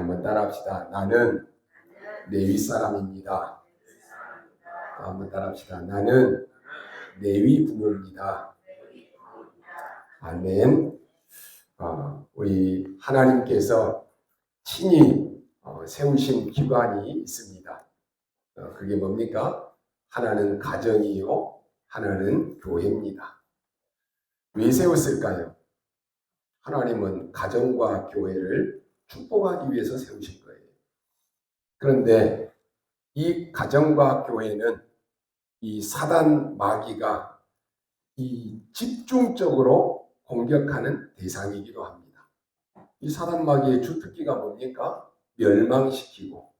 한번 따라합시다. 나는 레위 사람입니다. 한번 따라합시다. 나는 레위 부모입니다. 아멘. 우리 하나님께서 친히 세우신 기관이 있습니다. 그게 뭡니까? 하나는 가정이요, 하나는 교회입니다. 왜 세웠을까요? 하나님은 가정과 교회를 축복하기 위해서 세우신 거예요. 그런데 이 가정과 교회는 이 사단 마귀가 이 집중적으로 공격하는 대상이기도 합니다. 이 사단 마귀의 주특기가 뭡니까? 멸망시키고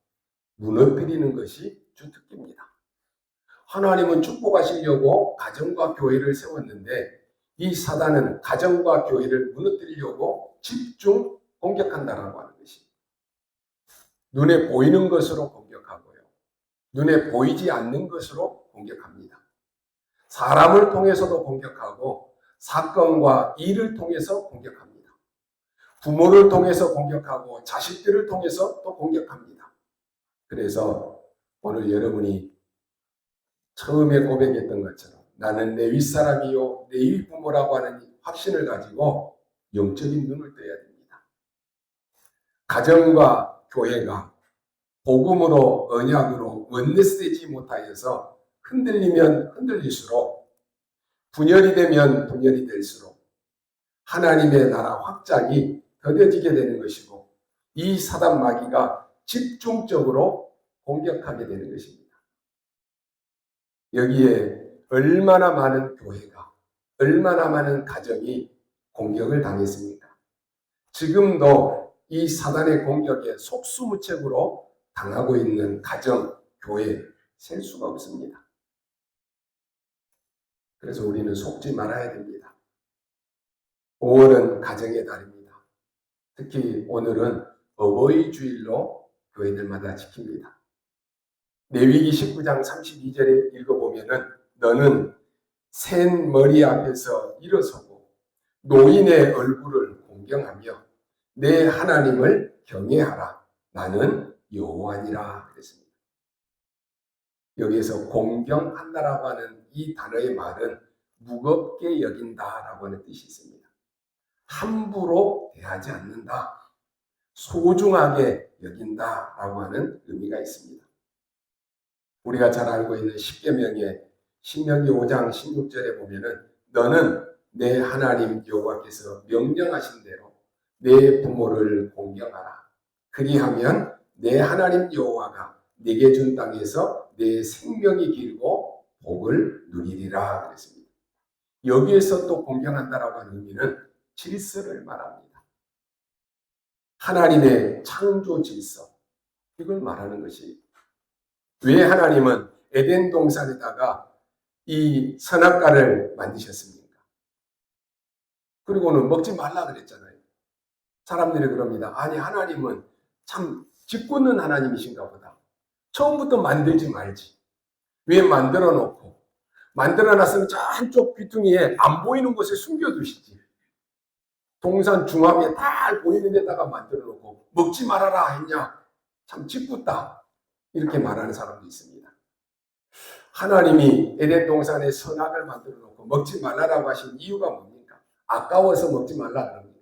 무너뜨리는 것이 주특기입니다. 하나님은 축복하시려고 가정과 교회를 세웠는데 이 사단은 가정과 교회를 무너뜨리려고 집중 공격한다라고 하는 것입니다. 눈에 보이는 것으로 공격하고요. 눈에 보이지 않는 것으로 공격합니다. 사람을 통해서도 공격하고 사건과 일을 통해서 공격합니다. 부모를 통해서 공격하고 자식들을 통해서 또 공격합니다. 그래서 오늘 여러분이 처음에 고백했던 것처럼 나는 내 윗사람이요 내 윗부모라고 하는 확신을 가지고 영적인 눈을 떠야 됩니다. 가정과 교회가 복음으로 언약으로 원내스되지 못하여서 흔들리면 흔들릴수록 분열이 되면 분열이 될수록 하나님의 나라 확장이 더뎌지게 되는 것이고 이 사단 마귀가 집중적으로 공격하게 되는 것입니다. 여기에 얼마나 많은 교회가 얼마나 많은 가정이 공격을 당했습니까? 지금도 이 사단의 공격에 속수무책으로 당하고 있는 가정, 교회 셀 수가 없습니다. 그래서 우리는 속지 말아야 됩니다. 5월은 가정의 달입니다. 특히 오늘은 어버이 주일로 교회들마다 지킵니다. 레위기 19장 32절에 읽어보면은 너는 센 머리 앞에서 일어서고 노인의 얼굴을 공경하며 내 하나님을 경외하라. 나는 여호와니라 그랬습니다. 여기에서 공경한다라고 하는 이 단어의 말은 무겁게 여긴다라고 하는 뜻이 있습니다. 함부로 대하지 않는다. 소중하게 여긴다라고 하는 의미가 있습니다. 우리가 잘 알고 있는 십계명의 신명기 5장 16절에 보면은 너는 내 하나님 여호와께서 명령하신 대로 내 부모를 공경하라. 그리하면 내 하나님 여호와가 네게 준 땅에서 내 생명이 길고 복을 누리리라 그랬습니다. 여기에서 또 공경한다라고 하는 의미는 질서를 말합니다. 하나님의 창조 질서 이걸 말하는 것이 왜 하나님은 에덴 동산에다가 이 선악과를 만드셨습니까? 그리고는 먹지 말라 그랬잖아요. 사람들이 그럽니다. 아니 하나님은 참 짓궂는 하나님이신가 보다. 처음부터 만들지 말지. 왜 만들어 놓고 만들어 놨으면 저 한쪽 귀퉁이에 안 보이는 곳에 숨겨두시지. 동산 중앙에 다 보이는 데다가 만들어 놓고 먹지 말아라 했냐. 참 짓궂다. 이렇게 말하는 사람도 있습니다. 하나님이 에덴 동산에 선악을 만들어 놓고 먹지 말라라고 하신 이유가 뭡니까? 아까워서 먹지 말라 그럽니까?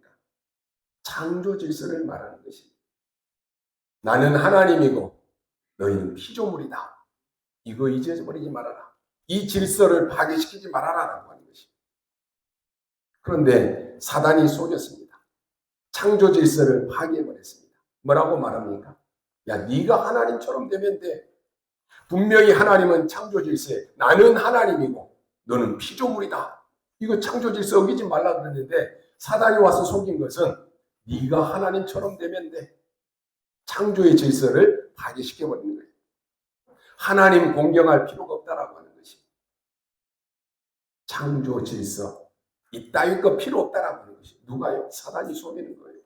창조 질서를 말하는 것입니다. 나는 하나님이고 너희는 피조물이다. 이거 잊어버리지 말아라. 이 질서를 파괴시키지 말아라라고 하는 것입니다. 그런데 사단이 속였습니다. 창조 질서를 파괴해버렸습니다. 뭐라고 말합니까? 야, 네가 하나님처럼 되면 돼. 분명히 하나님은 창조 질서에 나는 하나님이고 너는 피조물이다. 이거 창조 질서 어기지 말라 그랬는데 사단이 와서 속인 것은 네가 하나님처럼 되면 돼. 창조의 질서를 파괴시켜버리는 거예요. 하나님 공경할 필요가 없다라고 하는 것이. 창조 질서 이따위 거 필요 없다라고 하는 것이. 누가요? 사단이 속이는 거예요.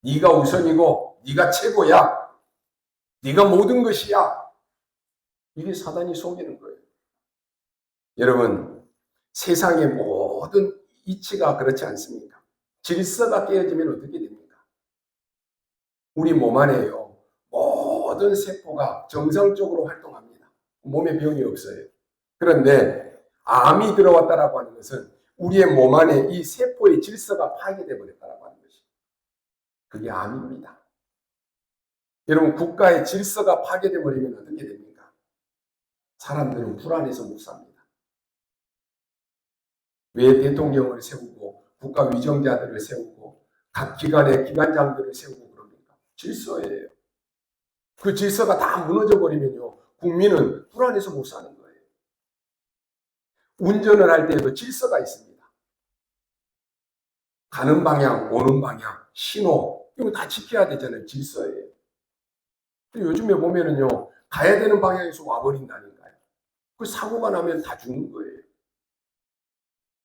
네가 우선이고 네가 최고야. 네가 모든 것이야. 이게 사단이 속이는 거예요. 여러분, 세상의 모든 이치가 그렇지 않습니까? 질서가 깨어지면 어떻게 됩니까? 우리 몸 안에요. 모든 세포가 정상적으로 활동합니다. 몸에 병이 없어요. 그런데 암이 들어왔다라고 하는 것은 우리의 몸 안에 이 세포의 질서가 파괴되어 버렸다라고 하는 것이. 그게 암입니다. 여러분, 국가의 질서가 파괴되어 버리면 어떻게 됩니까? 사람들은 불안해서 못 삽니다. 왜 대통령을 세우고 국가 위정자들을 세우고 각 기관의 기관장들을 세우고 그럽니까? 질서예요. 그 질서가 다 무너져 버리면요, 국민은 불안해서 못 사는 거예요. 운전을 할 때에도 질서가 있습니다. 가는 방향, 오는 방향, 신호, 이거 다 지켜야 되잖아요. 질서예요. 요즘에 보면은요, 가야 되는 방향에서 와버린다니까요. 그 사고가 나면 다 죽는 거예요.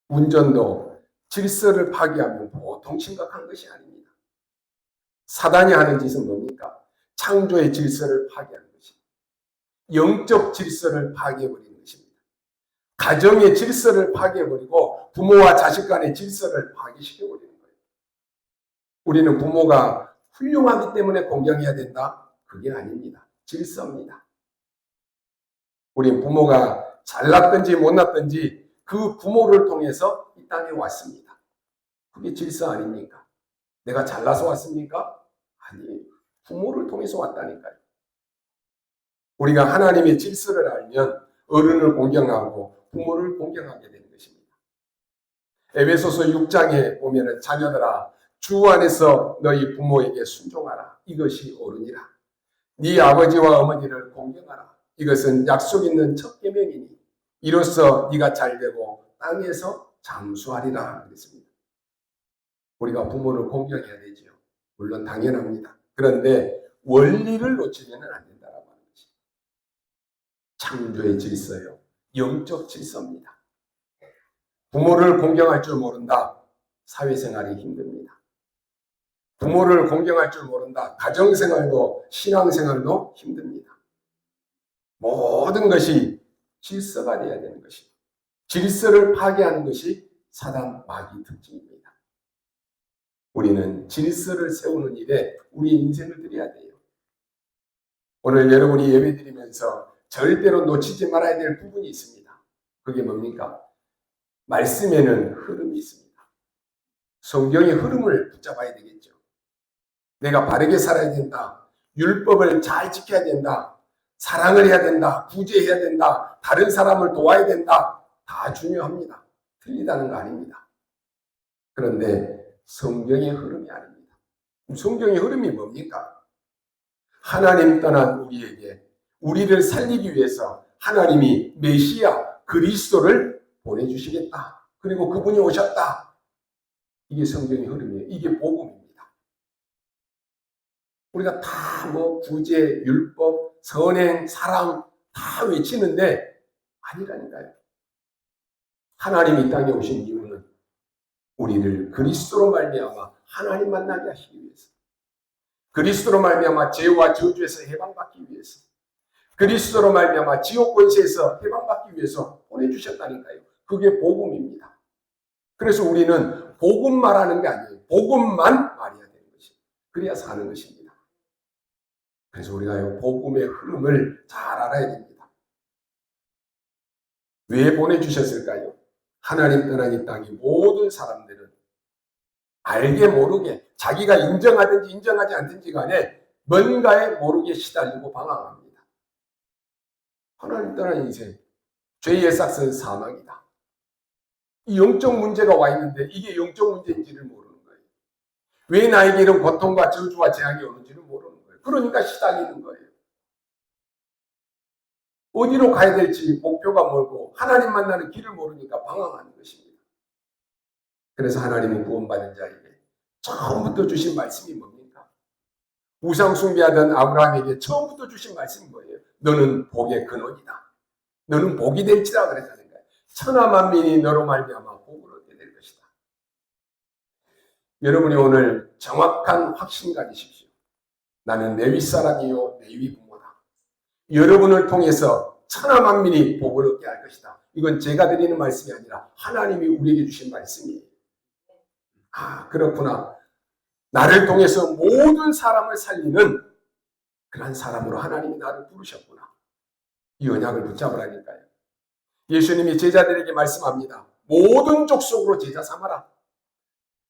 운전도 질서를 파괴하면 보통 심각한 것이 아닙니다. 사단이 하는 짓은 뭡니까? 창조의 질서를 파괴하는 것입니다. 영적 질서를 파괴해버리는 것입니다. 가정의 질서를 파괴해버리고 부모와 자식 간의 질서를 파괴시켜버리는 거예요. 우리는 부모가 훌륭하기 때문에 공경해야 된다? 그게 아닙니다. 질서입니다. 우리 부모가 잘났든지 못났든지 그 부모를 통해서 이 땅에 왔습니다. 그게 질서 아닙니까? 내가 잘나서 왔습니까? 아니, 부모를 통해서 왔다니까요. 우리가 하나님의 질서를 알면 어른을 공경하고 부모를 공경하게 되는 것입니다. 에베소서 6장에 보면은 자녀들아 주 안에서 너희 부모에게 순종하라. 이것이 옳으니라. 네 아버지와 어머니를 공경하라. 이것은 약속 있는 첫 계명이니 이로써 네가 잘되고 땅에서 장수하리라 그랬습니다. 우리가 부모를 공경해야 되죠. 물론 당연합니다. 그런데 원리를 놓치면 안 된다라고 하는 것이. 창조의 질서요. 영적 질서입니다. 부모를 공경할 줄 모른다. 사회생활이 힘듭니다. 부모를 공경할 줄 모른다. 가정생활도 신앙생활도 힘듭니다. 모든 것이 질서가 되어야 되는 것입니다. 질서를 파괴하는 것이 사단 마귀 특징입니다. 우리는 질서를 세우는 일에 우리 인생을 드려야 돼요. 오늘 여러분이 예배드리면서 절대로 놓치지 말아야 될 부분이 있습니다. 그게 뭡니까? 말씀에는 흐름이 있습니다. 성경의 흐름을 붙잡아야 되겠죠. 내가 바르게 살아야 된다. 율법을 잘 지켜야 된다. 사랑을 해야 된다. 구제해야 된다. 다른 사람을 도와야 된다. 다 중요합니다. 틀리다는 거 아닙니다. 그런데 성경의 흐름이 아닙니다. 성경의 흐름이 뭡니까? 하나님 떠난 우리에게 우리를 살리기 위해서 하나님이 메시아 그리스도를 보내주시겠다. 그리고 그분이 오셨다. 이게 성경의 흐름이에요. 이게 복음입니다. 우리가 다 구제, 율법, 선행, 사랑 다 외치는데 아니라니까요. 하나님이 이 땅에 오신 이유는 우리를 그리스도로 말미암아 하나님 만나게 하시기 위해서, 그리스도로 말미암아 죄와 저주에서 해방받기 위해서, 그리스도로 말미암아 지옥 권세에서 해방받기 위해서 보내주셨다니까요. 그게 복음입니다. 그래서 우리는 복음 말하는 게 아니에요. 복음만 말해야 되는 것이. 그래야 사는 것입니다. 그래서 우리가 복음의 흐름을 잘 알아야 됩니다. 왜 보내주셨을까요? 하나님 떠난 이 땅의 모든 사람들은 알게 모르게 자기가 인정하든지 인정하지 않든지 간에 뭔가에 모르게 시달리고 방황합니다. 하나님 떠난 인생, 죄의 삭은 사망이다. 이 영적 문제가 와 있는데 이게 영적 문제인지를 모르는 거예요. 왜 나에게 이런 고통과 저주와 재앙이 오는지를 모르는 거예요. 그러니까 시달리는 거예요. 어디로 가야 될지 목표가 멀고 하나님 만나는 길을 모르니까 방황하는 것입니다. 그래서 하나님은 구원받은 자에게 처음부터 주신 말씀이 뭡니까? 우상 숭배하던 아브라함에게 처음부터 주신 말씀이 뭐예요? 너는 복의 근원이다. 너는 복이 될지라 그랬다는 거예요. 천하 만민이 너로 말미암아 복을 얻게 될 것이다. 여러분이 오늘 정확한 확신 가지십시오. 나는 레위 사람이요 레위 부모다. 여러분을 통해서 천하 만민이 복을 얻게 할 것이다. 이건 제가 드리는 말씀이 아니라 하나님이 우리에게 주신 말씀이에요. 아, 그렇구나. 나를 통해서 모든 사람을 살리는 그런 사람으로 하나님이 나를 부르셨구나. 이 언약을 붙잡으라니까요. 예수님이 제자들에게 말씀합니다. 모든 족속으로 제자 삼아라.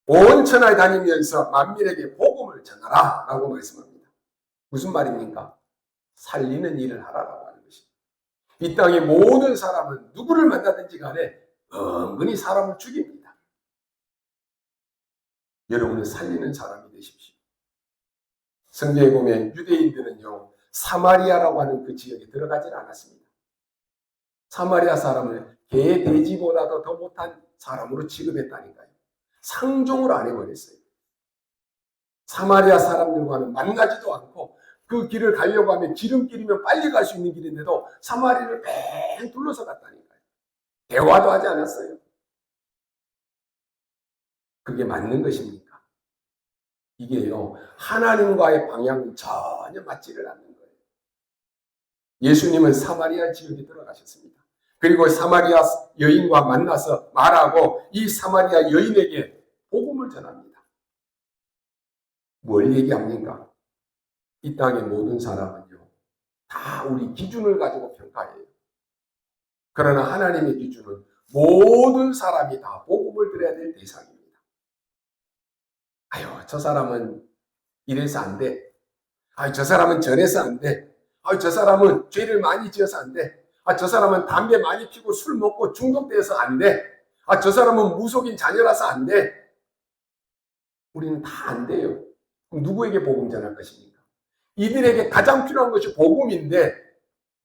온 천하에 다니면서 만민에게 복음을 전하라 라고 말씀합니다. 무슨 말입니까? 살리는 일을 하라라고 하는 것입니다. 이 땅의 모든 사람은 누구를 만나든지 간에 은근히 사람을 죽입니다. 여러분은 살리는 사람이 되십시오. 성경에 보면 유대인들은요, 사마리아라고 하는 그 지역에 들어가질 않았습니다. 사마리아 사람을 개, 돼지보다도 더 못한 사람으로 취급했다니까요. 상종을 안 해버렸어요. 사마리아 사람들과는 만나지도 않고 그 길을 가려고 하면 지름길이면 빨리 갈 수 있는 길인데도 사마리아를 뺑 둘러서 갔다니까요. 대화도 하지 않았어요. 그게 맞는 것입니까? 이게요, 하나님과의 방향은 전혀 맞지를 않는 거예요. 예수님은 사마리아 지역에 들어가셨습니다. 그리고 사마리아 여인과 만나서 말하고 이 사마리아 여인에게 복음을 전합니다. 뭘 얘기합니까? 이 땅의 모든 사람은요, 다 우리 기준을 가지고 평가해요. 그러나 하나님의 기준은 모든 사람이 다 복음을 들어야 될 대상입니다. 아유, 저 사람은 이래서 안 돼. 아유, 저 사람은 저래서 안 돼. 아유, 저 사람은 죄를 많이 지어서 안 돼. 아, 저 사람은 담배 많이 피고 술 먹고 중독돼서 안 돼. 아, 저 사람은 무속인 자녀라서 안 돼. 우리는 다 안 돼요. 그럼 누구에게 복음 전할 것입니까? 이들에게 가장 필요한 것이 복음인데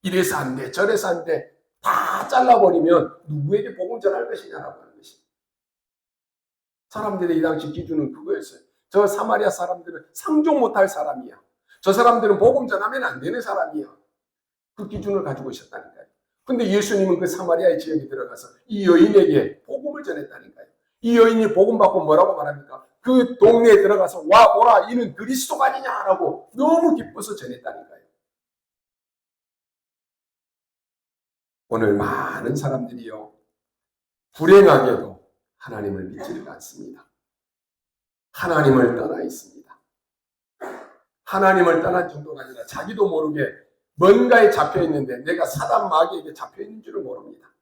이래서 안 돼, 저래서 안 돼. 다 잘라버리면 누구에게 복음 전할 것이냐라고 하는 것입니다. 사람들의 이 당시 기준은 그거였어요. 저 사마리아 사람들은 상종 못할 사람이야. 저 사람들은 복음 전하면 안 되는 사람이야. 그 기준을 가지고 있었다니까요. 근데 예수님은 그 사마리아의 지역에 들어가서 이 여인에게 복음을 전했다니까요. 이 여인이 복음 받고 뭐라고 말합니까? 그 동네에 들어가서 와 보라 이는 그리스도가 아니냐라고 너무 기뻐서 전했다니까요. 오늘 많은 사람들이요, 불행하게도 하나님을 믿지를 않습니다. 하나님을 떠나 있습니다. 하나님을 떠난 정도가 아니라 자기도 모르게 뭔가에 잡혀 있는데 내가 사단 마귀에게 잡혀 있는 줄을 모릅니다.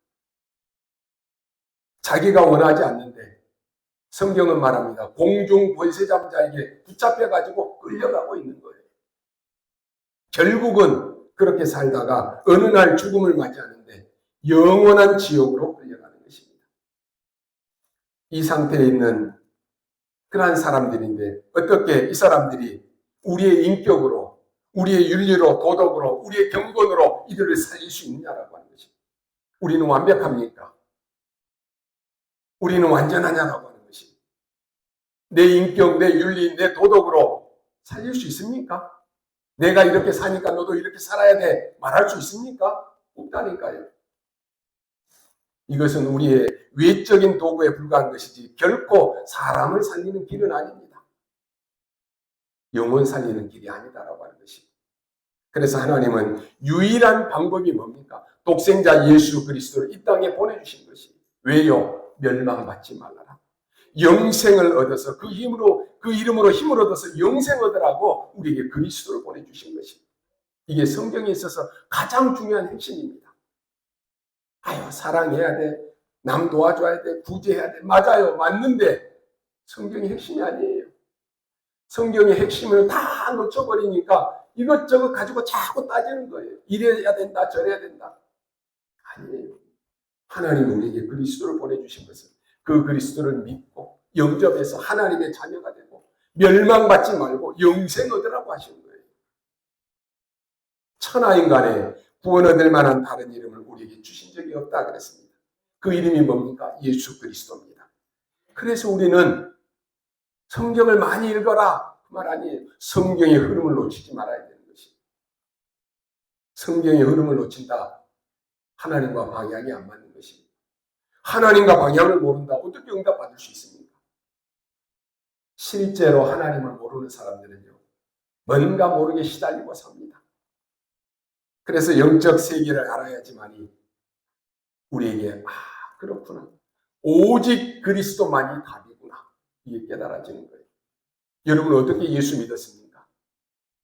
자기가 원하지 않는데 성경은 말합니다. 공중 권세자자에게 붙잡혀 가지고 끌려가고 있는 거예요. 결국은 그렇게 살다가 어느 날 죽음을 맞이하는데 영원한 지옥으로 끌려가는 것입니다. 이 상태에 있는 그러한 사람들인데 어떻게 이 사람들이 우리의 인격으로, 우리의 윤리로, 도덕으로, 우리의 경건으로 이들을 살릴 수 있느냐라고 하는 것입니다. 우리는 완벽합니까? 우리는 완전하냐라고 하는 것입니다. 내 인격, 내 윤리, 내 도덕으로 살릴 수 있습니까? 내가 이렇게 사니까 너도 이렇게 살아야 돼 말할 수 있습니까? 없다니까요. 이것은 우리의 외적인 도구에 불과한 것이지 결코 사람을 살리는 길은 아닙니다. 영혼 살리는 길이 아니다라고 하는 것입니다. 그래서 하나님은 유일한 방법이 뭡니까? 독생자 예수 그리스도를 이 땅에 보내주신 것이 왜요? 멸망받지 말라라. 영생을 얻어서 그 힘으로, 그 이름으로 힘을 얻어서 영생 얻으라고 우리에게 그리스도를 보내주신 것입니다. 이게 성경에 있어서 가장 중요한 핵심입니다. 아유, 사랑해야 돼. 남 도와줘야 돼. 구제해야 돼. 맞아요. 맞는데 성경이 핵심이 아니에요. 성경의 핵심을 다 놓쳐버리니까 이것저것 가지고 자꾸 따지는 거예요. 이래야 된다. 저래야 된다. 아니에요. 하나님 우리에게 그리스도를 보내주신 것은 그 그리스도를 믿고 영접해서 하나님의 자녀가 되고 멸망받지 말고 영생 얻으라고 하시는 거예요. 천하인간에 구원 얻을 만한 다른 이름을 우리에게 주신 적이 없다 그랬습니다. 그 이름이 뭡니까? 예수 그리스도입니다. 그래서 우리는 성경을 많이 읽어라 그 말 아니에요. 성경의 흐름을 놓치지 말아야 되는 것입니다. 성경의 흐름을 놓친다. 하나님과 방향이 안 맞는 것입니다. 하나님과 방향을 모른다. 어떻게 응답받을 수 있습니까? 실제로 하나님을 모르는 사람들은요, 뭔가 모르게 시달리고 삽니다. 그래서 영적 세계를 알아야지만이 우리에게 그렇구나. 오직 그리스도만이 답이구나. 이게 깨달아지는 거예요. 여러분은 어떻게 예수 믿었습니까?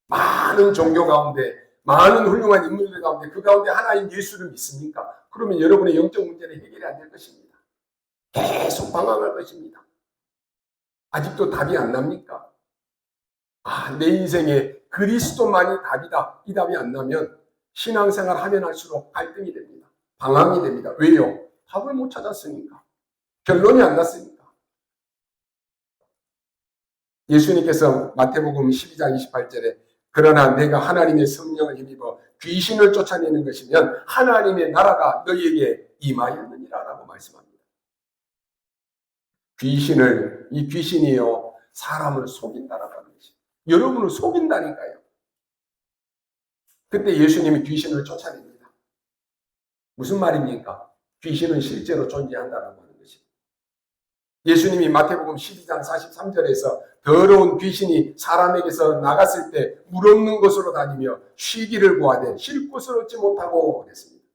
많은 종교 가운데, 많은 훌륭한 인물들 가운데 그 가운데 하나인 예수를 믿습니까? 그러면 여러분의 영적 문제는 해결이 안 될 것입니다. 계속 방황할 것입니다. 아직도 답이 안 납니까? 내 인생에 그리스도만이 답이다. 이 답이 안 나면 신앙생활 하면 할수록 갈등이 됩니다. 방황이 됩니다. 왜요? 답을 못 찾았으니까. 결론이 안 났으니까. 예수님께서 마태복음 12장 28절에 그러나 내가 하나님의 성령을 힘입어 귀신을 쫓아내는 것이면 하나님의 나라가 너희에게 임하였느니라 라고 말씀합니다. 이 귀신이요 사람을 속인다라고 하는 것이 여러분을 속인다니까요. 그때 예수님이 귀신을 쫓아냅니다. 무슨 말입니까? 귀신은 실제로 존재한다라고 하는 것입니다. 예수님이 마태복음 12장 43절에서 더러운 귀신이 사람에게서 나갔을 때 물 없는 곳으로 다니며 쉬기를 구하되 쉴 곳을 얻지 못하고 그랬습니다.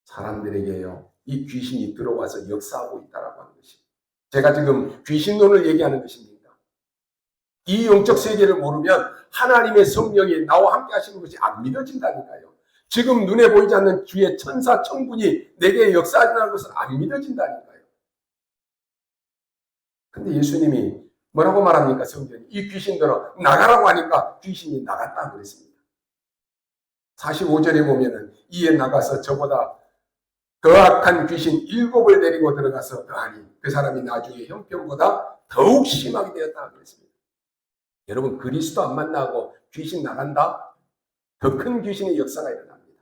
사람들에게요 이 귀신이 들어와서 역사하고 있다라고 하는 것입니다. 제가 지금 귀신론을 얘기하는 것입니다. 이 영적 세계를 모르면 하나님의 성령이 나와 함께 하시는 것이 안 믿어진다니까요. 지금 눈에 보이지 않는 주의 천사 천군이 내게 역사하는 것은 안 믿어진다니까요. 근데 예수님이 뭐라고 말합니까? 성경이 이 귀신들은 나가라고 하니까 귀신이 나갔다 그랬습니다. 45절에 보면은 이에 나가서 저보다 더 악한 귀신 7을 데리고 들어가서 더하니 그 사람이 나중에 형편보다 더욱 심하게 되었다 그랬습니다. 여러분 그리스도 안 만나고 귀신 나간다? 더 큰 귀신의 역사가 일어납니다.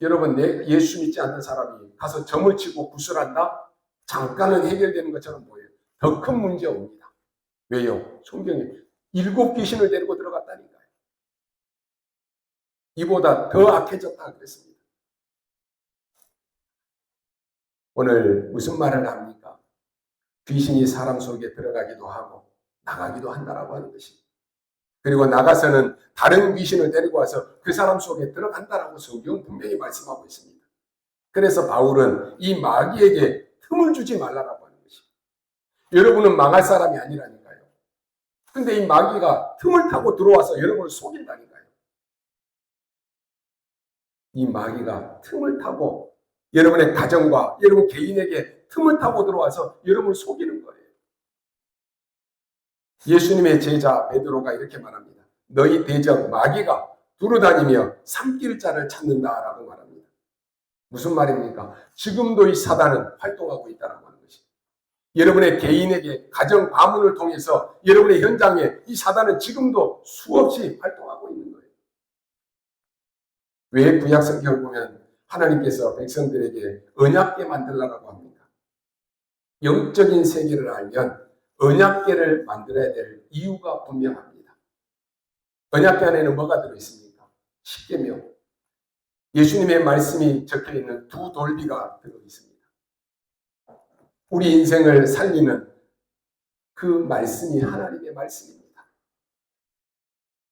여러분 예수 믿지 않는 사람이 가서 점을 치고 구슬한다? 잠깐은 해결되는 것처럼 보여요. 더 큰 문제 옵니다. 왜요? 성경에 7 귀신을 데리고 들어갔다니까요. 이보다 더 악해졌다 그랬습니다. 오늘 무슨 말을 합니까? 귀신이 사람 속에 들어가기도 하고 나가기도 한다라고 하는 것입니다. 그리고 나가서는 다른 귀신을 데리고 와서 그 사람 속에 들어간다라고 성경 분명히 말씀하고 있습니다. 그래서 바울은 이 마귀에게 틈을 주지 말라라고 하는 것입니다. 여러분은 망할 사람이 아니라니까요. 근데 이 마귀가 틈을 타고 들어와서 여러분을 속인다니까요. 이 마귀가 틈을 타고 여러분의 가정과 여러분 개인에게 틈을 타고 들어와서 여러분을 속이는 거예요. 예수님의 제자 베드로가 이렇게 말합니다. 너희 대적 마귀가 두루다니며 삼킬 자를 찾는다라고 말합니다. 무슨 말입니까? 지금도 이 사단은 활동하고 있다라고 하는 것입니다. 여러분의 개인에게 가정 가문을 통해서 여러분의 현장에 이 사단은 지금도 수없이 활동하고 있는 거예요. 왜 구약 성경을 보면 하나님께서 백성들에게 언약궤 만들라고 합니다. 영적인 세계를 알면 언약궤를 만들어야 될 이유가 분명합니다. 언약궤 안에는 뭐가 들어있습니까? 십계명. 예수님의 말씀이 적혀있는 2 돌비가 들어있습니다. 우리 인생을 살리는 그 말씀이 하나님의 말씀입니다.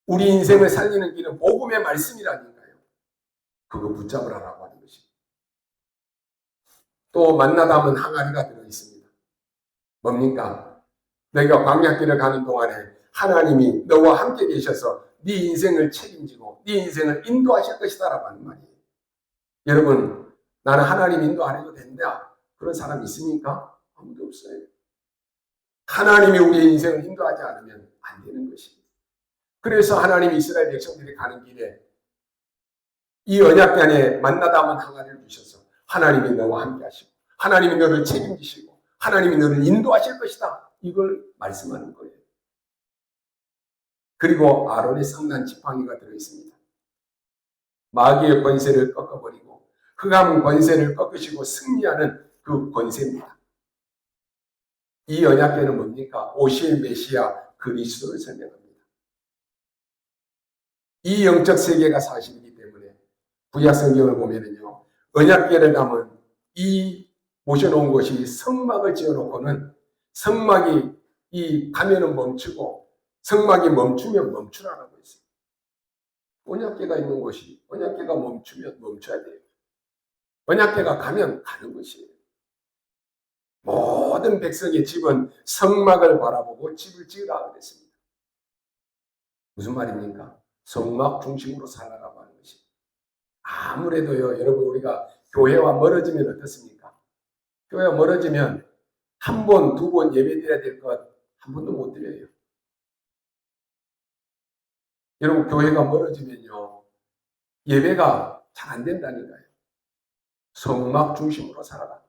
우리 인생을 살리는 길은 복음의 말씀이라니까요. 그거 붙잡으라고 하는 것입니다. 또 만나 담은 항아리가 들어있습니다. 뭡니까? 너희가 광야길을 가는 동안에 하나님이 너와 함께 계셔서 네 인생을 책임지고 네 인생을 인도하실 것이다라고 하는 말이에요. 여러분 나는 하나님 인도 안 해도 된다. 그런 사람 있습니까? 아무도 없어요. 하나님이 우리의 인생을 인도하지 않으면 안 되는 것입니다. 그래서 하나님이 이스라엘 백성들이 가는 길에 이 언약궤 안에 만나 담은 항아리를 주셔서 하나님이 너와 함께 하시고 하나님이 너를 책임지시고 하나님이 너를 인도하실 것이다. 이걸 말씀하는 거예요. 그리고 아론의 성난 지팡이가 들어있습니다. 마귀의 권세를 꺾어버리고 흑암 권세를 꺾으시고 승리하는 그 권세입니다. 이 언약궤는 뭡니까? 오실 메시아 그리스도를 설명합니다. 이 영적 세계가 사실이기 때문에 구약 성경을 보면은요, 언약궤를 담은 이 모셔놓은 곳이 성막을 지어놓고는 성막이 이 가면은 멈추고 성막이 멈추면 멈추라라고 했어요. 언약궤가 있는 곳이 언약궤가 멈추면 멈춰야 돼요. 언약궤가 가면 가는 것이에요. 모든 백성의 집은 성막을 바라보고 집을 지으라 그랬습니다. 무슨 말입니까? 성막 중심으로 살아라고 하는 것이. 아무래도요, 여러분, 우리가 교회와 멀어지면 어떻습니까? 교회와 멀어지면 한 번, 두 번 예배 드려야 될 것 한 번도 못 드려요. 여러분, 교회가 멀어지면요, 예배가 잘 안 된다니까요. 성막 중심으로 살아라.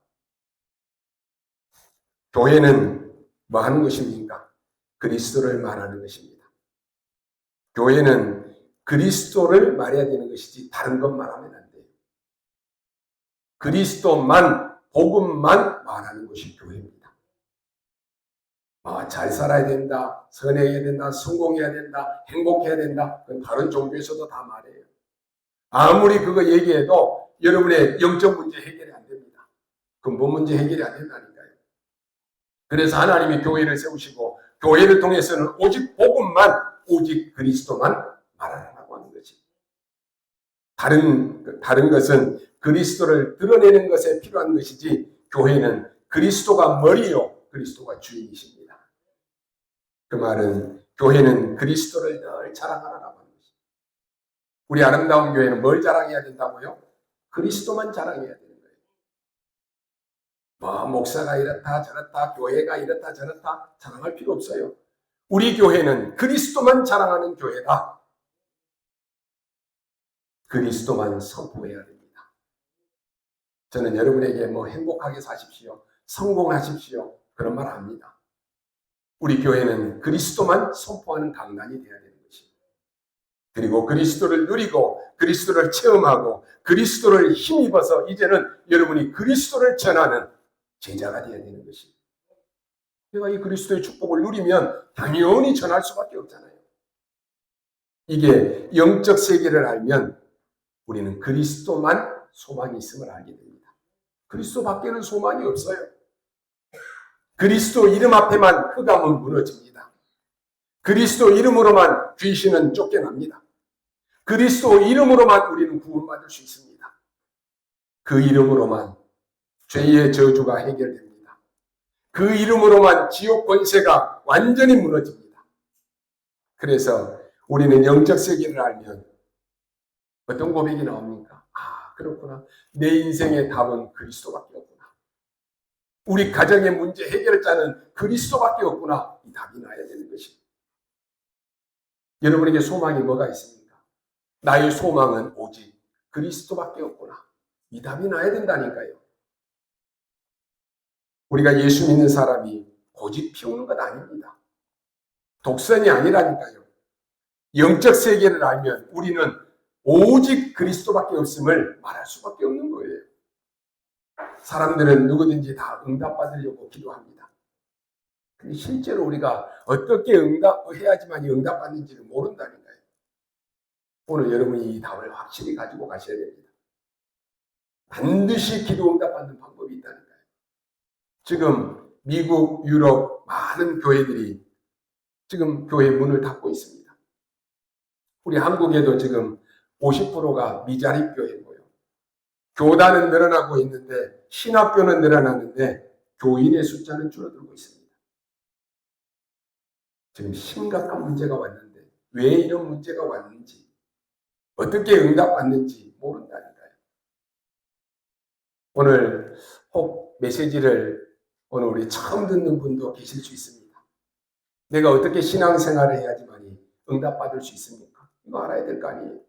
교회는 뭐 하는 것입니까? 그리스도를 말하는 것입니다. 교회는 그리스도를 말해야 되는 것이지 다른 것 말하면 안 돼요. 그리스도만, 복음만 말하는 것이 교회입니다. 잘 살아야 된다, 선해야 된다, 성공해야 된다, 행복해야 된다. 그건 다른 종교에서도 다 말해요. 아무리 그거 얘기해도 여러분의 영적 문제 해결이 안 됩니다. 근본 문제 해결이 안 된다니까요. 그래서 하나님이 교회를 세우시고 교회를 통해서는 오직 복음만, 오직 그리스도만 말하라고 하는 거지. 다른 것은 그리스도를 드러내는 것에 필요한 것이지, 교회는 그리스도가 머리요, 그리스도가 주인이십니다. 그 말은 교회는 그리스도를 늘 자랑하라고 하는 것입니다. 우리 아름다운 교회는 뭘 자랑해야 된다고요? 그리스도만 자랑해야 되는 거예요. 목사가 이렇다 저렇다, 교회가 이렇다 저렇다 자랑할 필요 없어요. 우리 교회는 그리스도만 자랑하는 교회다. 그리스도만 선포해야 됩니다. 저는 여러분에게 행복하게 사십시오, 성공하십시오, 그런 말 합니다. 우리 교회는 그리스도만 선포하는 강단이 되어야 되는 것입니다. 그리고 그리스도를 누리고 그리스도를 체험하고 그리스도를 힘입어서 이제는 여러분이 그리스도를 전하는 제자가 되어야 되는 것입니다. 내가 이 그리스도의 축복을 누리면 당연히 전할 수밖에 없잖아요. 이게 영적 세계를 알면 우리는 그리스도만 소망이 있음을 알게 됩니다. 그리스도 밖에는 소망이 없어요. 그리스도 이름 앞에만 흑암은 무너집니다. 그리스도 이름으로만 귀신은 쫓겨납니다. 그리스도 이름으로만 우리는 구원받을 수 있습니다. 그 이름으로만 죄의 저주가 해결됩니다. 그 이름으로만 지옥 권세가 완전히 무너집니다. 그래서 우리는 영적 세계를 알면 어떤 고백이 나옵니까? 그렇구나. 내 인생의 답은 그리스도밖에 없구나. 우리 가정의 문제 해결자는 그리스도밖에 없구나. 이 답이 나야 되는 것입니다. 여러분에게 소망이 뭐가 있습니까? 나의 소망은 오직 그리스도밖에 없구나. 이 답이 나야 된다니까요. 우리가 예수 믿는 사람이 고집 피우는 것 아닙니다. 독선이 아니라니까요. 영적 세계를 알면 우리는 오직 그리스도밖에 없음을 말할 수밖에 없는 거예요. 사람들은 누구든지 다 응답받으려고 기도합니다. 근데 실제로 우리가 어떻게 응답해야지만 응답받는지를 모른다니까요. 오늘 여러분이 이 답을 확실히 가지고 가셔야 됩니다. 반드시 기도 응답받는 방법이 있다니까요. 지금 미국, 유럽 많은 교회들이 지금 교회 문을 닫고 있습니다. 우리 한국에도 지금 50%가 미자립 교회고요. 교단은 늘어나고 있는데 신학교는 늘어나는데 교인의 숫자는 줄어들고 있습니다. 지금 심각한 문제가 왔는데 왜 이런 문제가 왔는지, 어떻게 응답받는지 모른다니까요. 오늘 혹 메시지를 오늘 우리 처음 듣는 분도 계실 수 있습니다. 내가 어떻게 신앙생활을 해야지만이 응답받을 수 있습니까? 이거 알아야 될 거 아니에요.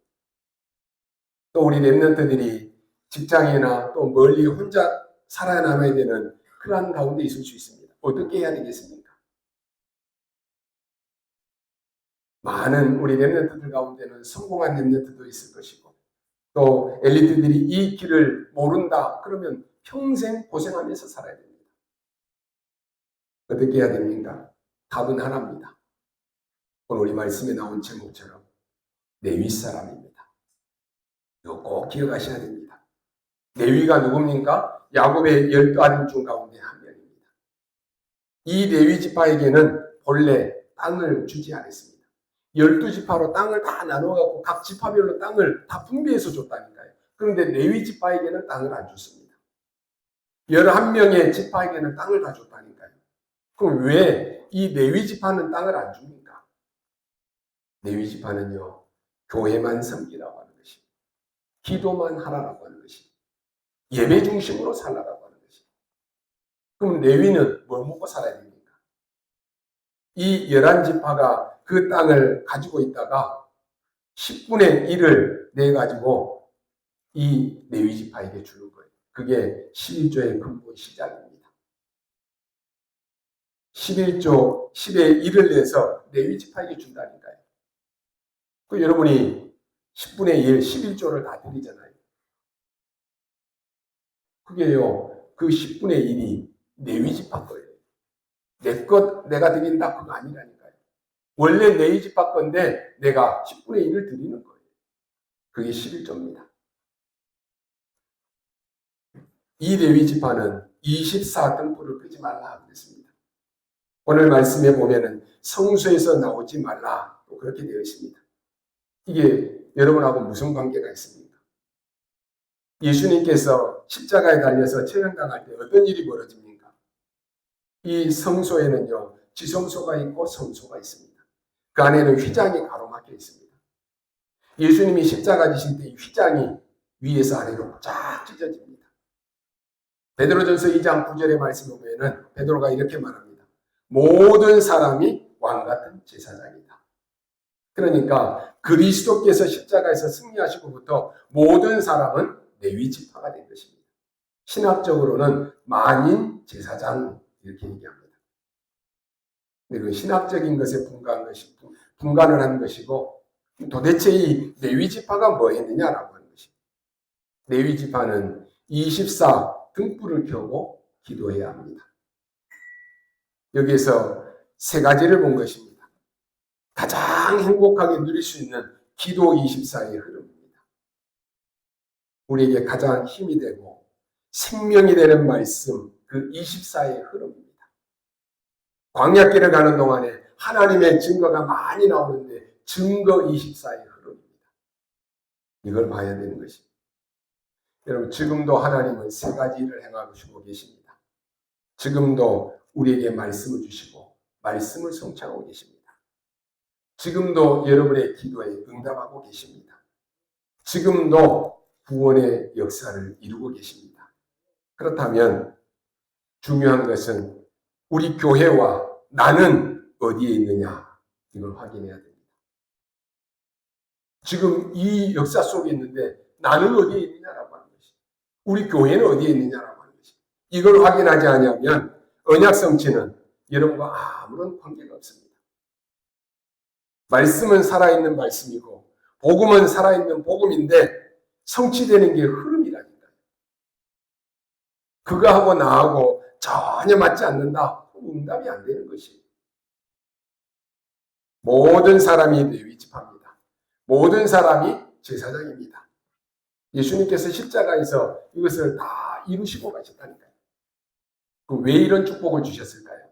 또 우리 랩런트들이 직장이나 또 멀리 혼자 살아남아야 되는 그러한 가운데 있을 수 있습니다. 어떻게 해야 되겠습니까? 많은 우리 랩런트들 가운데는 성공한 랩런트도 있을 것이고, 또 엘리트들이 이 길을 모른다 그러면 평생 고생하면서 살아야 됩니다. 어떻게 해야 됩니까? 답은 하나입니다. 오늘 우리 말씀에 나온 제목처럼 내 윗사람입니다. 이거 꼭 기억하셔야 됩니다. 레위가 누굽니까? 야곱의 12아들 중 가운데 한 명입니다. 이 레위 지파에게는 본래 땅을 주지 않았습니다. 12지파로 땅을 다 나눠갖고 각 지파별로 땅을 다 분배해서 줬다니까요. 그런데 레위 지파에게는 땅을 안 줬습니다. 11명의 지파에게는 땅을 다 줬다니까요. 그럼 왜 이 레위 지파는 땅을 안 줍니까? 레위 지파는요, 교회만 섬기라고 하는 것이, 기도만 하라고 하는 것이, 예배 중심으로 살라고 하는 것이. 그럼 레위는 뭘 먹고 살아야 됩니까? 이 11지파가 그 땅을 가지고 있다가 10분의 1을 내가지고 이 레위 지파에게 주는 거예요. 그게 11조의 근본 시작입니다. 11조 10의 1을 내서 레위 지파에게 준다니까요. 그 여러분이 10분의 1, 11조를 다 드리잖아요. 그게요, 그 10분의 1이 레위 지파 거예요. 내 것 내가 드린다 그거 아니라니까요. 원래 레위 지파 건데 내가 10분의 1을 드리는 거예요. 그게 11조입니다. 이 레위 지파는 24등불을 끄지 말라 그랬습니다. 오늘 말씀에 보면은 성소에서 나오지 말라 또 그렇게 되어 있습니다. 이게 여러분하고 무슨 관계가 있습니까? 예수님께서 십자가에 달려서 처형당할 때 어떤 일이 벌어집니까? 이 성소에는요, 지성소가 있고 성소가 있습니다. 그 안에는 휘장이 가로막혀 있습니다. 예수님이 십자가 지실 때 이 휘장이 위에서 아래로 쫙 찢어집니다. 베드로전서 2장 9절의 말씀을 보면은 베드로가 이렇게 말합니다. 모든 사람이 왕같은 제사장이다. 그러니까 그리스도께서 십자가에서 승리하시고부터 모든 사람은 레위 지파가 된 것입니다. 신학적으로는 만인 제사장 이렇게 얘기합니다. 근데 그 신학적인 것에 분간을 한 것이고 도대체 이 레위 지파가 뭐 했느냐라고 하는 것입니다. 레위 지파는 24 등불을 켜고 기도해야 합니다. 여기에서 세 가지를 본 것입니다. 가장 행복하게 누릴 수 있는 기도 24의 흐름입니다. 우리에게 가장 힘이 되고 생명이 되는 말씀, 그 24의 흐름입니다. 광야길을 가는 동안에 하나님의 증거가 많이 나오는데 증거 24의 흐름입니다. 이걸 봐야 되는 것입니다. 여러분, 지금도 하나님은 세 가지 일을 행하고 계십니다. 지금도 우리에게 말씀을 주시고 말씀을 성취하고 계십니다. 지금도 여러분의 기도에 응답하고 계십니다. 지금도 구원의 역사를 이루고 계십니다. 그렇다면 중요한 것은 우리 교회와 나는 어디에 있느냐, 이걸 확인해야 됩니다. 지금 이 역사 속에 있는데 나는 어디에 있느냐라고 하는 것이, 우리 교회는 어디에 있느냐라고 하는 것이, 이걸 확인하지 않으면 언약 성취는 여러분과 아무런 관계가 없습니다. 말씀은 살아있는 말씀이고 복음은 살아있는 복음인데 성취되는 게 흐름이라니까요. 그거하고 나하고 전혀 맞지 않는다. 응답이 안 되는 것이. 모든 사람이 레위 지파입니다. 모든 사람이 제사장입니다. 예수님께서 십자가에서 이것을 다 이루시고 가셨다니까요. 왜 이런 축복을 주셨을까요?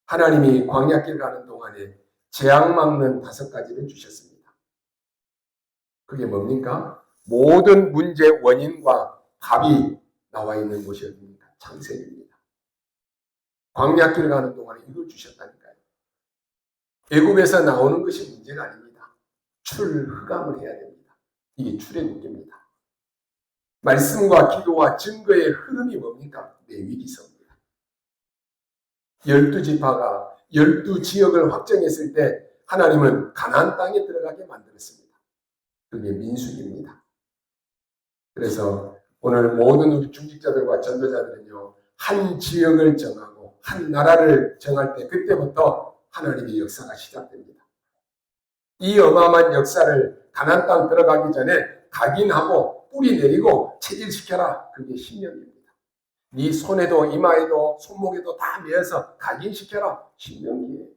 하나님이 광야길 가는 동안에 재앙 막는 5가지를 주셨습니다. 그게 뭡니까? 모든 문제의 원인과 답이 나와 있는 곳이 어디입니까? 창세기입니다. 광야길 가는 동안에 이걸 주셨다니까요. 애굽에서 나오는 것이 문제가 아닙니다. 출흑암을 해야 됩니다. 이게 출애굽기입니다. 말씀과 기도와 증거의 흐름이 뭡니까? 레위기서입니다. 12지파가 12지역을 확정했을 때 하나님은 가나안 땅에 들어가게 만들었습니다. 그게 민수기입니다. 그래서 오늘 모든 우리 중직자들과 전도자들은요, 한 지역을 정하고 한 나라를 정할 때 그때부터 하나님의 역사가 시작됩니다. 이 어마어마한 역사를 가나안 땅 들어가기 전에 각인하고 뿌리 내리고 체질시켜라. 그게 신명기입니다. 네 손에도 이마에도 손목에도 다 메어서 각인시켜라. 신명기예요.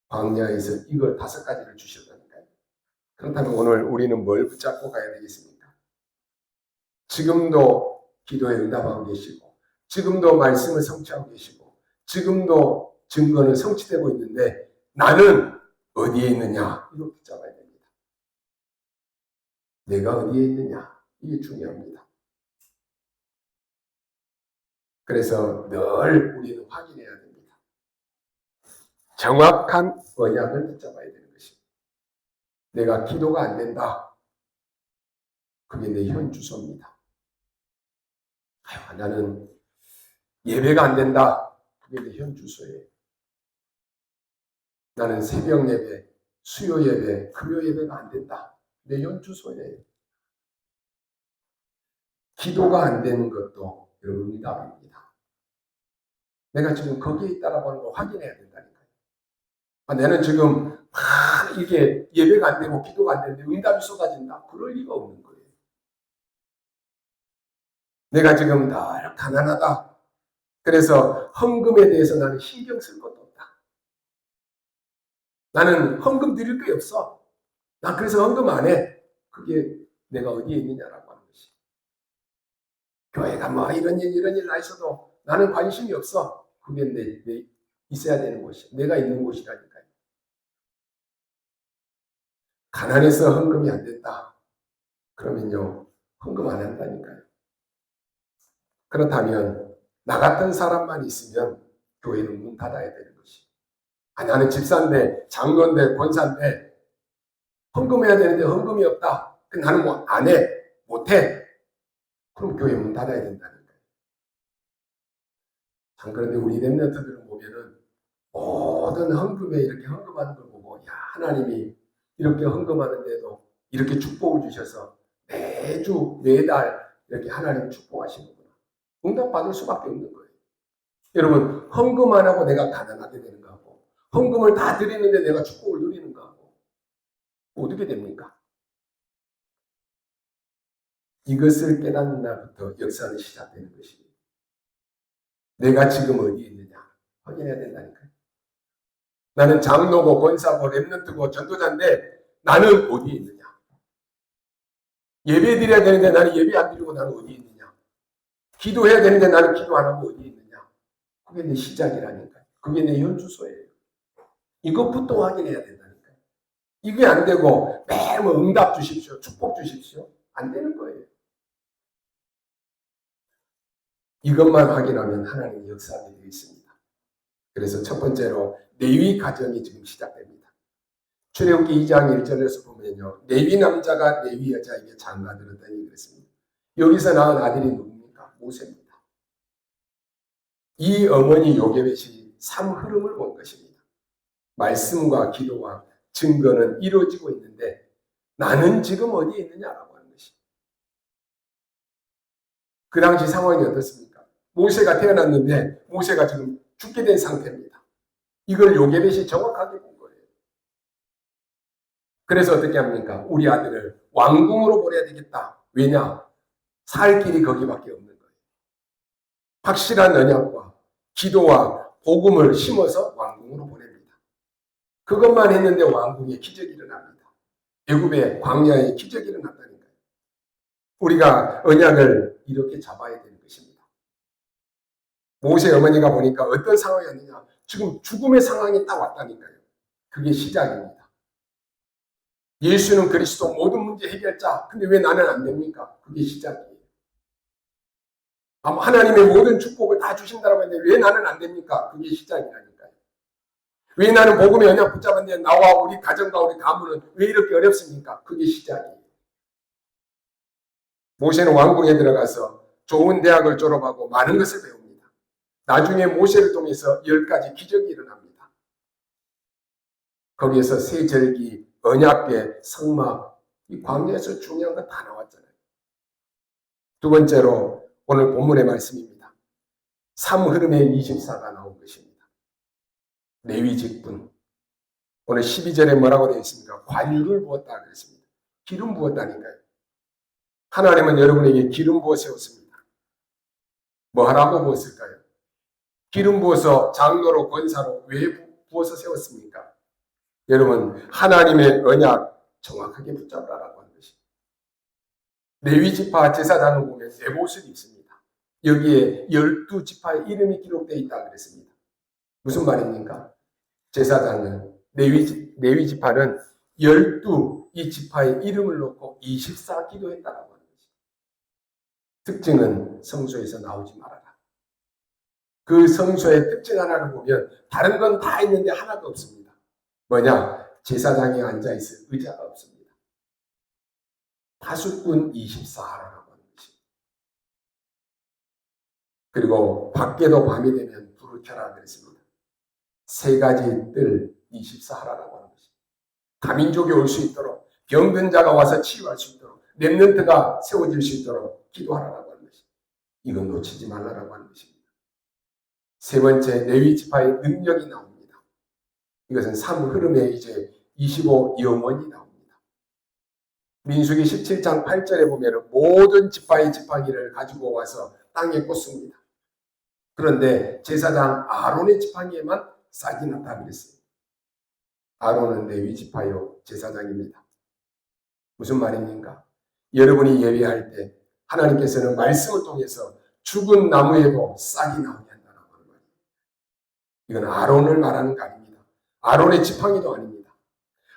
광야에서 이걸 5가지를 주셨다니까요. 그렇다면 오늘 우리는 뭘 붙잡고 가야 되겠습니까? 지금도 기도에 응답하고 계시고 지금도 말씀을 성취하고 계시고 지금도 증거는 성취되고 있는데 나는 어디에 있느냐? 이거 붙잡아야 됩니다. 내가 어디에 있느냐? 이게 중요합니다. 그래서 늘 우리는 확인해야 됩니다. 정확한 언약을 붙잡아야 되는 것입니다. 내가 기도가 안 된다. 그게 내 현 주소입니다. 나는 예배가 안 된다. 그게 내 현 주소예요. 나는 새벽 예배, 수요 예배, 금요 예배가 안 된다. 내 현 주소예요. 기도가 안 되는 것도 여러분 응답입니다. 내가 지금 거기에 있다라고 하는 걸 확인해야 된다니까요. 나는 지금 이게 예배가 안 되고 기도가 안 되는데 응답이 쏟아진다. 그럴 리가 없는 거예요. 내가 지금 늘 가난하다. 그래서 헌금에 대해서 나는 신경 쓸 것도 없다. 나는 헌금 드릴 게 없어. 난 그래서 헌금 안 해. 그게 내가 어디에 있느냐라고 하는 것이. 교회가 뭐 이런 일 나 있어도 나는 관심이 없어. 그게 내 있어야 되는 곳이. 내가 있는 곳이라니까요. 가난해서 헌금이 안 된다. 그러면요. 헌금 안 한다니까요. 그렇다면 나 같은 사람만 있으면 교회는 문 닫아야 되는 것이. 나는 집사인데 장로인데 권사인데 헌금해야 되는데 헌금이 없다. 나는 뭐 안 해. 못 해. 그럼 교회 문 닫아야 된다는 거예요. 참 그런데 우리 렘넌트들을 보면은 모든 헌금에 이렇게 헌금하는 걸 보고 야 하나님이 이렇게 헌금하는데도 이렇게 축복을 주셔서 매주 매달 이렇게 하나님 축복하시는구나. 응답받을 수밖에 없는 거예요. 여러분 헌금 안 하고 내가 가난하게 되는 거하고 헌금을 다 드리는데 내가 축복을 누리는 거하고 어떻게 됩니까? 이것을 깨닫는 날부터 역사는 시작되는 것입니다. 내가 지금 어디에 있느냐 확인해야 된다니까요. 나는 장로고 권사고 렘넌트고 전도자인데 나는 어디에 있느냐. 예배 드려야 되는데 나는 예배 안 드리고 나는 어디에 있느냐. 기도해야 되는데 나는 기도 안 하고 어디에 있느냐. 그게 내 시작이라니까요. 그게 내 현주소예요. 이것부터 확인해야 된다니까요. 이게 안 되고 매일 뭐 응답 주십시오. 축복 주십시오. 안 되는 거예요. 이것만 확인하면 하나님의 역사하게 되어 있습니다. 그래서 첫 번째로 레위 가정이 지금 시작됩니다. 출애굽기 2장 1절에서 보면요. 레위 남자가 레위 여자에게 장가들었더니 그랬습니다. 여기서 낳은 아들이 누굽니까? 모세입니다. 이 어머니 요게벳이 삶 흐름을 본 것입니다. 말씀과 기도와 증거는 이루어지고 있는데 나는 지금 어디에 있느냐라고 하는 것이. 그 당시 상황이 어떻습니까? 모세가 태어났는데 모세가 지금 죽게 된 상태입니다. 이걸 요게벳이 정확하게 본 거예요. 그래서 어떻게 합니까? 우리 아들을 왕궁으로 보내야 되겠다. 왜냐? 살 길이 거기밖에 없는 거예요. 확실한 언약과 기도와 복음을 심어서 왕궁으로 보냅니다. 그것만 했는데 왕궁에 기적이 일어납니다. 애굽의 광야에 기적이 일어났다니까요. 우리가 언약을 이렇게 잡아야 되는 것입니다. 모세 어머니가 보니까 어떤 상황이었느냐. 지금 죽음의 상황이 딱 왔다니까요. 그게 시작입니다. 예수는 그리스도 모든 문제 해결자. 근데 왜 나는 안 됩니까? 그게 시작이에요. 하나님의 모든 축복을 다 주신다고 했는데 왜 나는 안 됩니까? 그게 시작이라니까요. 왜 나는 복음의 언약 붙잡았는데 나와 우리 가정과 우리 가문은 왜 이렇게 어렵습니까? 그게 시작이에요. 모세는 왕궁에 들어가서 좋은 대학을 졸업하고 많은 것을 배웁니다. 나중에 모세를 통해서 10가지 기적이 일어납니다. 거기에서 세절기, 언약궤, 성막, 이 광야에서 중요한 거 다 나왔잖아요. 두 번째로 오늘 본문의 말씀입니다. 삶 흐름의 24가 나온 것입니다. 레위 직분. 오늘 12절에 뭐라고 되어 있습니까? 관유를 부었다 그랬습니다. 기름 부었다니까요. 하나님은 여러분에게 기름 부어 세웠습니다. 뭐 하라고 부었을까요? 기름 부어서 장로로 권사로 왜 부어서 세웠습니까? 여러분 하나님의 언약 정확하게 붙잡으라고 하는 것입니다. 레위 지파 제사장을 보면 에봇을 입습니다. 여기에 12지파의 이름이 기록되어 있다 그랬습니다. 무슨 말입니까? 제사장은 레위 지파는 12이 지파의 이름을 놓고 24기도했다라고 하는 것입니다. 특징은 성소에서 나오지 말아라. 그 성소의 특징 하나를 보면 다른 건 다 있는데 하나가 없습니다. 뭐냐? 제사장이 앉아있을 의자가 없습니다. 파수꾼 24하라고 하는 것입니다. 그리고 밖에도 밤이 되면 불을 켜라 그랬습니다. 세 가지 뜰 24하라고 하는 것입니다. 다민족이 올 수 있도록, 병든 자가 와서 치유할 수 있도록, 렘넌트가 세워질 수 있도록 기도하라고 하는 것입니다. 이건 놓치지 말라라고 하는 것입니다. 세 번째, 레위 지파의 능력이 나옵니다. 이것은 삶 흐름의 이제 25 영원이 나옵니다. 민수기 17장 8절에 보면 모든 지파의 지팡이를 가지고 와서 땅에 꽂습니다. 그런데 제사장 아론의 지팡이에만 싹이 났다 그랬어요. 아론은 레위 지파요 제사장입니다. 무슨 말입니까? 여러분이 예배할 때 하나님께서는 말씀을 통해서 죽은 나무에도 싹이 나오게 한다는 말이에요. 이건 아론을 말하는 거 아닙니다. 아론의 지팡이도 아닙니다.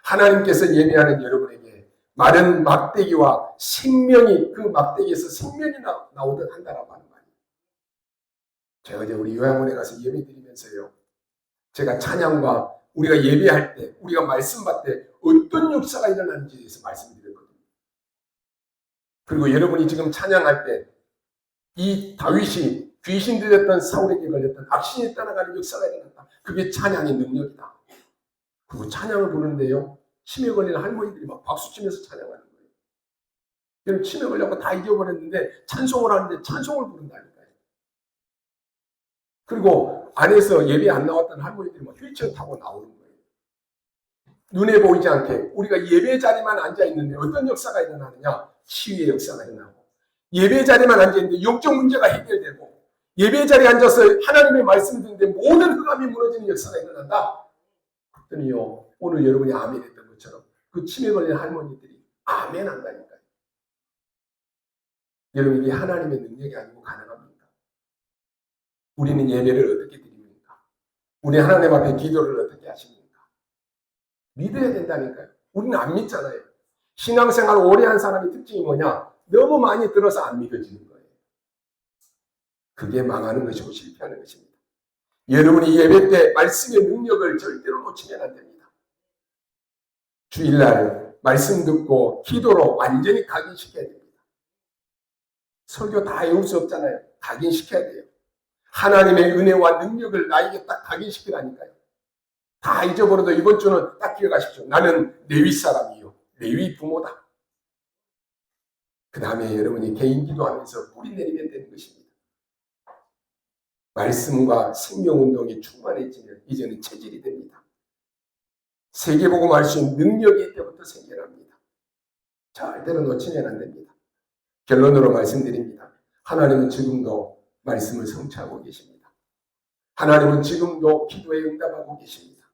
하나님께서 예배하는 여러분에게 마른 막대기와 생명이, 그 막대기에서 생명이 나오듯 한다라고 하는 말이에요. 제가 어제 우리 요양원에 가서 예배 드리면서요, 제가 찬양과 우리가 예배할 때, 우리가 말씀 받을 때 어떤 역사가 일어나는지에 대해서 말씀드렸거든요. 그리고 여러분이 지금 찬양할 때 이 다윗이 귀신 들렸던 사울에게 걸렸던 악신이 떠나가는 역사가 일어났다. 그게 찬양의 능력이다. 그리고 찬양을 부르는데요, 치매 걸린 할머니들이 막 박수치면서 찬양하는 거예요. 여러분, 치매 걸려서 다 잊어버렸는데 찬송을 하는데 찬송을 부른다니까요. 그리고 안에서 예배 안 나왔던 할머니들이 막 휠체어 타고 나오는 거예요. 눈에 보이지 않게 우리가 예배 자리만 앉아 있는데 어떤 역사가 일어나느냐? 치유의 역사가 일어나고, 예배 자리만 앉아 있는데 영적 문제가 해결되고, 예배 자리에 앉아서 하나님의 말씀을 듣는데 모든 흑암이 무너지는 역사가 일어난다. 그랬더니요, 오늘 여러분이 아멘 했던 것처럼 그 치매 걸린 할머니들이 아멘 한다니까요. 여러분, 이게 하나님의 능력이 아니고 가능합니까? 우리는 예배를 어떻게 드립니까? 우리 하나님 앞에 기도를 어떻게 하십니까? 믿어야 된다니까요. 우리는 안 믿잖아요. 신앙생활 오래 한 사람의 특징이 뭐냐? 너무 많이 들어서 안 믿어지는 거예요. 그게 망하는 것이고 실패하는 것입니다. 여러분이 예배 때 말씀의 능력을 절대로 놓치면 안 됩니다. 주일날 말씀 듣고 기도로 완전히 각인시켜야 됩니다. 설교 다 외울 수 없잖아요. 각인시켜야 돼요. 하나님의 은혜와 능력을 나에게 딱 각인시키라니까요. 다 잊어버려도 이번 주는 딱 기억하십시오. 나는 레위 사람이요, 레위 부모다. 그 다음에 여러분이 개인 기도하면서 뿌리 내리면 되는 것입니다. 말씀과 생명운동이 충만해지면 이제는 체질이 됩니다. 세계복음 할 수 있는 능력이 이때부터 생겨납니다. 절대로 놓치면 안 됩니다. 결론으로 말씀드립니다. 하나님은 지금도 말씀을 성취하고 계십니다. 하나님은 지금도 기도에 응답하고 계십니다.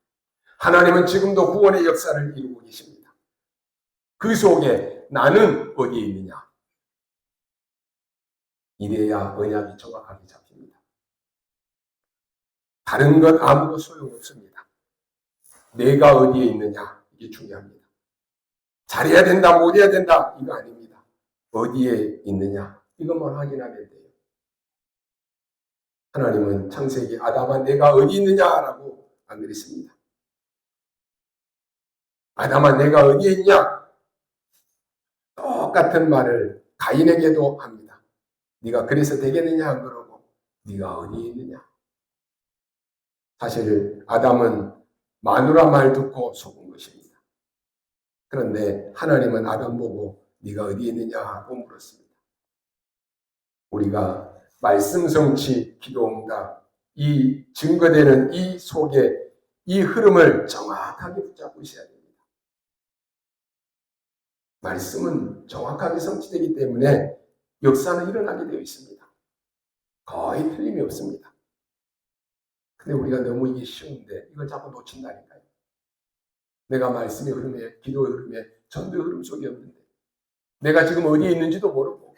하나님은 지금도 구원의 역사를 이루고 계십니다. 그 속에 나는 어디에 있느냐? 이래야 언약이 정확하게 잡힙니다. 다른 건 아무도 소용없습니다. 내가 어디에 있느냐, 이게 중요합니다. 잘해야 된다, 못해야 된다, 이거 아닙니다. 어디에 있느냐, 이것만 확인하면 돼요. 하나님은 창세기 아담아 내가 어디 있느냐라고 안 그랬습니다. 아담아 내가 어디에 있냐? 똑같은 말을 가인에게도 합니다. 네가 그래서 되겠느냐 안 그러고 네가 어디에 있느냐. 사실 아담은 마누라 말 듣고 속은 것입니다. 그런데 하나님은 아담 보고 네가 어디에 있느냐고 물었습니다. 우리가 말씀 성취, 기도 응답, 이 증거되는 이 속에 이 흐름을 정확하게 붙잡고 있어야 됩니다. 말씀은 정확하게 성취되기 때문에 역사는 일어나게 되어 있습니다. 거의 틀림이 없습니다. 근데 우리가 너무 이게 쉬운데 이걸 자꾸 놓친다니까요. 내가 말씀의 흐름에, 기도의 흐름에, 전도의 흐름 속에 없는데, 내가 지금 어디에 있는지도 모르고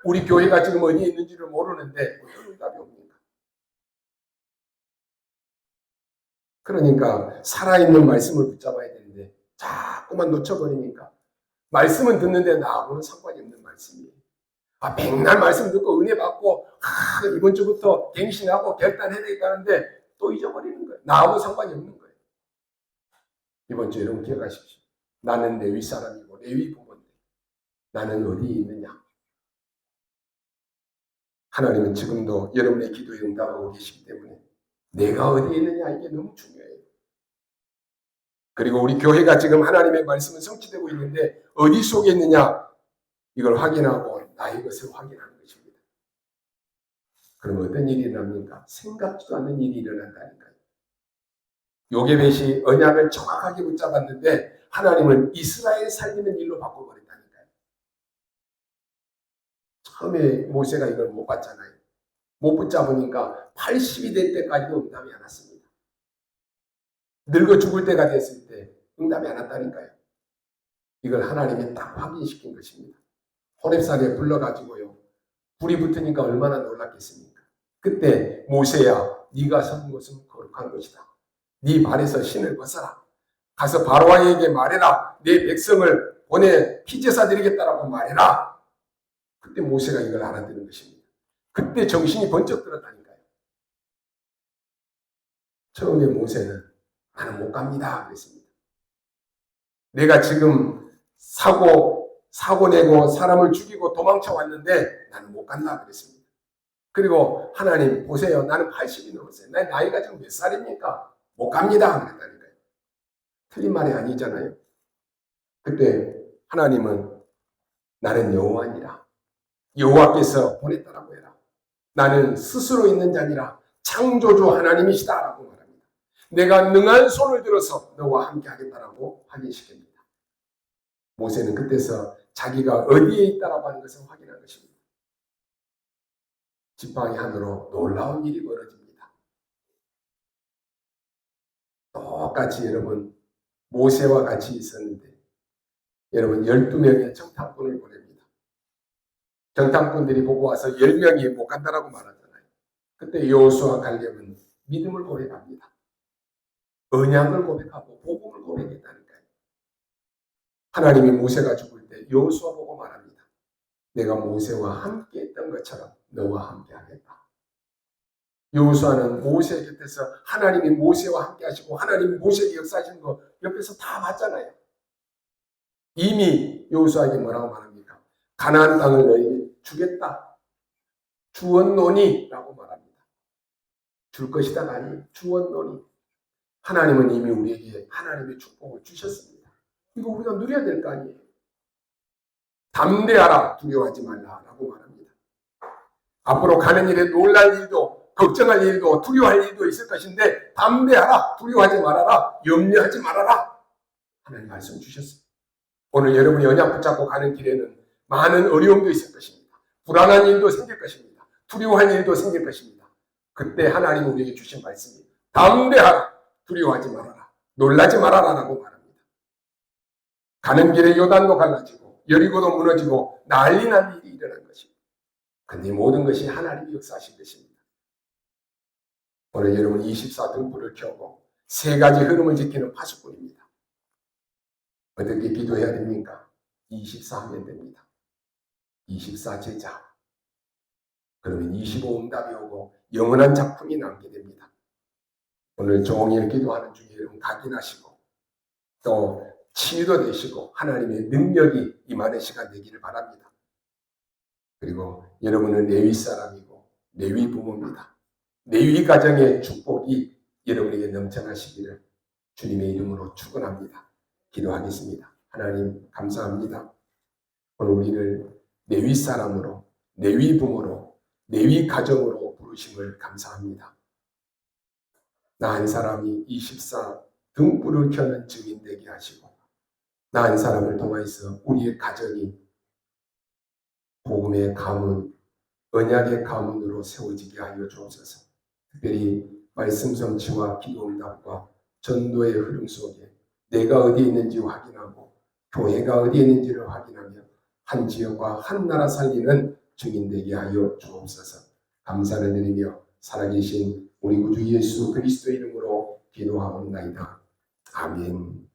우리 교회가 지금 어디에 있는지를 모르는데 어떤 응답이 옵니까? 그러니까 살아있는 말씀을 붙잡아야 되는데 자꾸만 놓쳐버리니까 말씀은 듣는데 나하고는 상관이 없는 말씀이에요. 맨날 말씀 듣고 은혜 받고 이번 주부터 갱신하고 결단해야 되겠다는데 또 잊어버리는 거예요. 나하고 상관이 없는 거예요. 이번 주 여러분 기억하십시오. 나는 레위 사람이고 레위 부모인데 나는 어디에 있느냐? 하나님은 지금도 여러분의 기도에 응답하고 계시기 때문에 내가 어디에 있느냐 이게 너무 중요해요. 그리고 우리 교회가 지금 하나님의 말씀은 성취되고 있는데 어디 속에 있느냐 이걸 확인하고 나의 것을 확인하는 것입니다. 그럼 어떤 일이 일어납니까? 생각지도 않는 일이 일어난다니까요. 요게벳이 언약을 정확하게 붙잡았는데 하나님은 이스라엘 살리는 일로 바꿔버린다니까요. 처음에 모세가 이걸 못 봤잖아요. 못 붙잡으니까 80이 될 때까지도 응답이 안 왔습니다. 늙어 죽을 때가 됐을 때 응답이 안 왔다니까요. 이걸 하나님이 딱 확인시킨 것입니다. 호렙산에 불러가지고요. 불이 붙으니까 얼마나 놀랐겠습니까? 그때 모세야 네가 선 곳은 거룩한 것이다. 네 발에서 신을 벗어라. 가서 바로왕에게 말해라. 내 백성을 보내 피제사 드리겠다라고 말해라. 그때 모세가 이걸 알아듣는 것입니다. 그때 정신이 번쩍 들었다니까요. 처음에 모세는 나는 못 갑니다 그랬습니다. 내가 지금 사고 내고 사람을 죽이고 도망쳐 왔는데 나는 못 간다 그랬습니다. 그리고 하나님 보세요. 나는 80이 넘었어요. 내 나이가 지금 몇 살입니까? 못 갑니다 그랬다니까요. 틀린 말이 아니잖아요. 그때 하나님은 나는 여호와니라. 여호와께서 보냈다라고 해라. 나는 스스로 있는 자니라. 창조주 하나님이시다라고 말합니다. 내가 능한 손을 들어서 너와 함께 하겠다라고 확인시킵니다. 모세는 그때서 자기가 어디에 있다라고 하는 것을 확인한 것입니다. 지팡이 하나로 놀라운 일이 벌어집니다. 똑같이 여러분 모세와 같이 있었는데 여러분 12명의 정탐꾼을 보냅니다. 정탐꾼들이 보고 와서 10명이 못 간다라고 말하잖아요. 그때 여호수아 갈렙은 믿음을 고백합니다. 언약을 고백하고 복음을 고백했다니까요. 하나님이 모세가 죽을 때 여호수아 보고 말합니다. 내가 모세와 함께 했던 것처럼 너와 함께 하겠다. 여호수아는 모세 곁에서 하나님이 모세와 함께 하시고 하나님이 모세에게 역사하시는 거 옆에서 다 봤잖아요. 이미 여호수아에게 뭐라고 말합니까? 가나안 땅을 너희에게 주겠다. 주었노니 라고 말합니다. 줄 것이다가 아니 주었노니. 하나님은 이미 우리에게 하나님의 축복을 주셨습니다. 이거 우리가 누려야 될 거 아니에요. 담대하라 두려워하지 말라라고 말합니다. 앞으로 가는 일에 놀랄 일도 걱정할 일도 두려워할 일도 있을 것인데 담대하라 두려워하지 말아라 염려하지 말아라 하나님 말씀 주셨습니다. 오늘 여러분이 언약 붙잡고 가는 길에는 많은 어려움도 있을 것입니다. 불안한 일도 생길 것입니다. 두려워할 일도 생길 것입니다. 그때 하나님 우리에게 주신 말씀이 담대하라 두려워하지 말아라 놀라지 말아라라고 말합니다. 가는 길에 요단도 갈라지고 여리고도 무너지고 난리 난 일이 일어난 것입니다. 근데 모든 것이 하나님이 역사하신 것입니다. 오늘 여러분 24 등불을 켜고 세 가지 흐름을 지키는 파수꾼입니다. 어떻게 기도해야 됩니까? 24 하면 됩니다. 24 제자. 그러면 25 응답이 오고 영원한 작품이 남게 됩니다. 오늘 종일 기도하는 중에 여러분 각인하시고 또 치유도 되시고 하나님의 능력이 임하는 시간 되기를 바랍니다. 그리고 여러분은 레위 사람이고 레위 부모입니다. 레위 가정의 축복이 여러분에게 넘쳐나시기를 주님의 이름으로 축원합니다. 기도하겠습니다. 하나님 감사합니다. 오늘 우리를 레위 사람으로 레위 부모로 레위 가정으로 부르심을 감사합니다. 나 한 사람이 24 등불을 켜는 증인 되게 하시고 나 한 사람을 통해서 우리의 가정이 복음의 가문, 언약의 가문으로 세워지게 하여 주옵소서. 특별히 말씀 성취와 기도 응답과 전도의 흐름 속에 내가 어디에 있는지 확인하고 교회가 어디에 있는지를 확인하며 한 지역과 한 나라 살리는 증인 되게 하여 주옵소서. 감사를 드리며 살아계신 우리 구주 예수 그리스도의 이름으로 기도하옵나이다. 아멘.